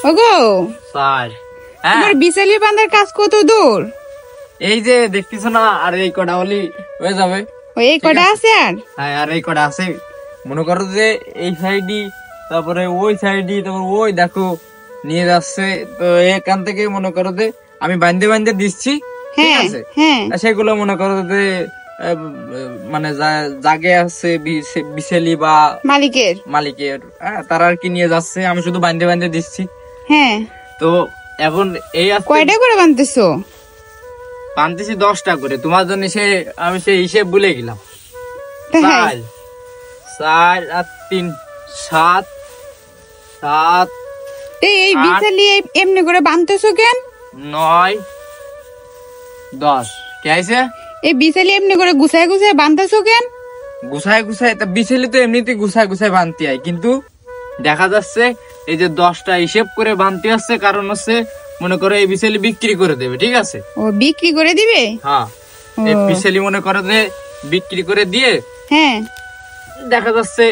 ওগো স্যার তোমার বিশালি বান্ধার কাজ কত দূর? এই যে দেখতেছ না, আর এই কটা হলি হয়ে যাবে। এই কটা আছে আর? হ্যাঁ, আর এই কটা আছে। মনে করো যে এই সাইডই, তারপরে ওই সাইডই, তারপর ওই দেখো নিয়ে যাচ্ছে। তো এখান থেকে মনে করো যে আমি বান্ধে বান্ধে দিচ্ছি, ঠিক আছে? সেগুলো মনে করো যে মানে জাগে আছে বিশালি বা মালিকের তারা আর কি নিয়ে যাচ্ছে, আমি শুধু বান্ধে বান্ধে দিচ্ছি। হ্যাঁ, তো এখন এই কয়টা করে বানতেছো? বানতেছি 10টা করে। তোমার জন্য আমি সেই হিসেব ভুলে গেলাম। 4 আর 3 7 7। এই বিশালি এমনি করে বানতেছো কেন? 9 10। কে আইছে? এই বিশালি এমনি করে গুছায় গুছায় বানতেছো কেন? গুছায় গুছায় তা বিশালি তো এমনিতে গুছায় গুছায় বানতে হয়, কিন্তু দেখা যাচ্ছে এই যে 10টা হিসেব করে বানতে আসছে, কারণ হচ্ছে মনে করো এই বিশালি বিক্রি করে দেবে, ঠিক আছে? ও বিক্রি করে দিবে? হ্যাঁ, এই বিশালি মনে করো যে বিক্রি করে দিয়ে, হ্যাঁ, দেখা যাচ্ছে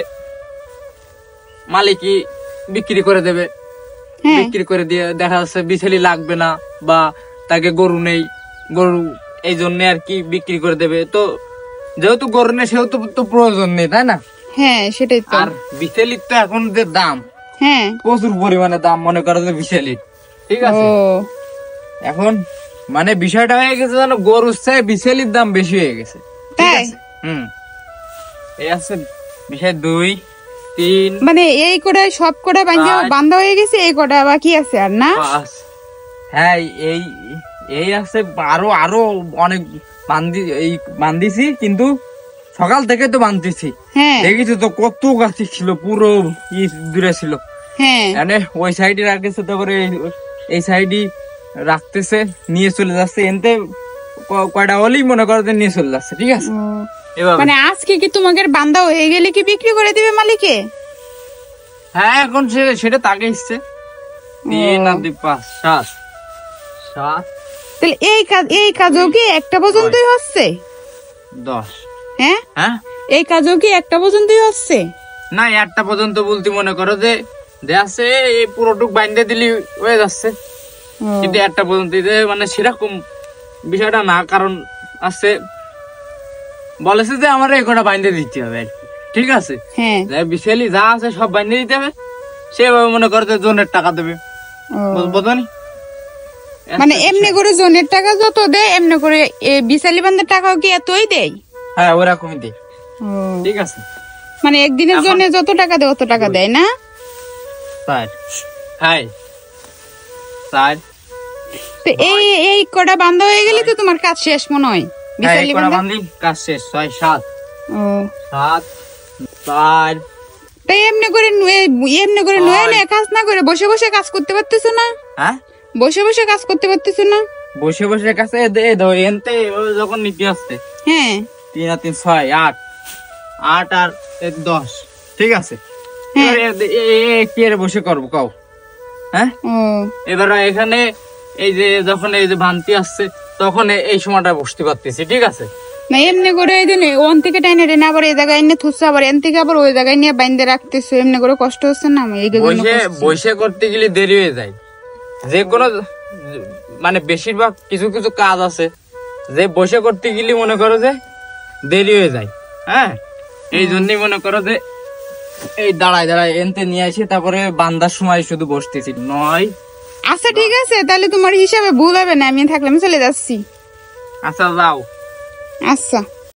মালিকই বিক্রি করে দেবে। বিক্রি করে দিয়ে দেখা যাচ্ছে বিশালি লাগবে না, বা তাকে গরু নেই, গরু এই জন্য আর কি বিক্রি করে দেবে। তো যেহেতু গরু নেই সেহেতু তো প্রয়োজন নেই, তাই না? হ্যাঁ, সেটাই তো। আর বিশালির তো এখন যে দাম, হ্যাঁ, প্রচুর পরিমাণে দাম মনে করো যে বিশালির, ঠিক আছে? এখন মানে বিষয়টা হয়ে গেছে জানো, গরুর চেয়ে বিশালির দাম বেশি হয়ে গেছে, ঠিক আছে? এই আছে বিষয় 2 3, মানে এই কটায় সব কটা বান্ধা হয়ে গেছে, এই কটা বাকি আছে আর না? হ্যাঁ, এই আছে আরো আরো অনেক বান্ধিছি, কিন্তু সকাল থেকে তো বান্ধিছি। দেখিছি তো কত গাছ ছিল, পুরো দূরে ছিল। মানে ওই সাইডে রাখতেছে, তারপরে এই সাইডে রাখতেছে, নিয়ে চলে যাচ্ছে। এনতে কয়টা হলেই মনে করো নিয়ে চলে যাচ্ছে, ঠিক আছে? মানে আজকে কি তোমাদের বান্ধা হয়ে গেলে কি বিক্রি করে দিবে মালিকে? হ্যাঁ, এখন সেটা তাকে ইচ্ছে 3 আর 2 5 7 7। তাহলে এই কাজও কি একটা পর্যন্তই হচ্ছে? 10। হ্যাঁ, এই কাজও কি একটা পর্যন্তই হচ্ছে? না, একটা পর্যন্ত বলতে মনে করো যে আছে এই পুরোটুক বাইন্ধে দিলি হয়ে যাচ্ছে, কিন্তু একটা পর্যন্ত মানে সেরকম বিষয়টা না। কারণ আছে বলেছে যে আমার এই কটা বাইন্ধে দিতে হবে, ঠিক আছে? বিশালি যা আছে সব বাইন্ধে দিতে হবে, সেভাবে মনে করো যে জনের টাকা দেবে, বুঝবো নি? মানে এমনি করে জনের টাকা যত দেয়, এমনি করে বিশালি বান্ধার টাকাও কি এতই দেয়? হ্যাঁ, ওরকমই দেয়, ঠিক আছে? মানে একদিনের জন্য যত টাকা দেয় অত টাকা দেয় না? তো এই কটা বান্ধা হয়ে গেলে তো তোমার কাজ শেষ মনে হয়। বিশালি কাজ শেষ 6 7 7 4। তাই এমনি করে নয় কাজ না করে বসে বসে কাজ করতে পারতেছো না? হ্যাঁ, বসে বসে কাজ করতে পারতেছো না? বসে বসে কাছে এনতে যখন নিতে আসছে, 3 আর 3 6 8 8 আর 10, ঠিক আছে? কি আর বসে করবো কাও? হ্যাঁ, এবার এখানে এই যে যখন এই যে ভান্তি আসছে, তখন এই সময়টা বসতে পারতেছি, ঠিক আছে? না এমনি করে ওন থেকে টাইনে টেনে আবার এই জায়গায় এনে থুসছে, আবার এন থেকে আবার ওই জায়গায় নিয়ে বাইন্ধে রাখতেছো, এমনি করে কষ্ট হচ্ছে না? বসে করতে গেলে দেরি হয়ে যায়। যে কোনো মানে বেশিরভাগ কিছু কিছু কাজ আছে যে বসে করতে গেলে মনে করো যে দেরি হয়ে যায়। হ্যাঁ, এই জন্যই মনে করো যে এই দাঁড়ায় দাঁড়ায় এনতে নিয়ে আসি, তারপরে বান্ধার সময় শুধু বসতেছি। 9। আচ্ছা, ঠিক আছে, তাহলে তোমার হিসাবে ভুল হবে না, আমি থাকলে আমি চলে যাচ্ছি। আচ্ছা, যাও। আচ্ছা।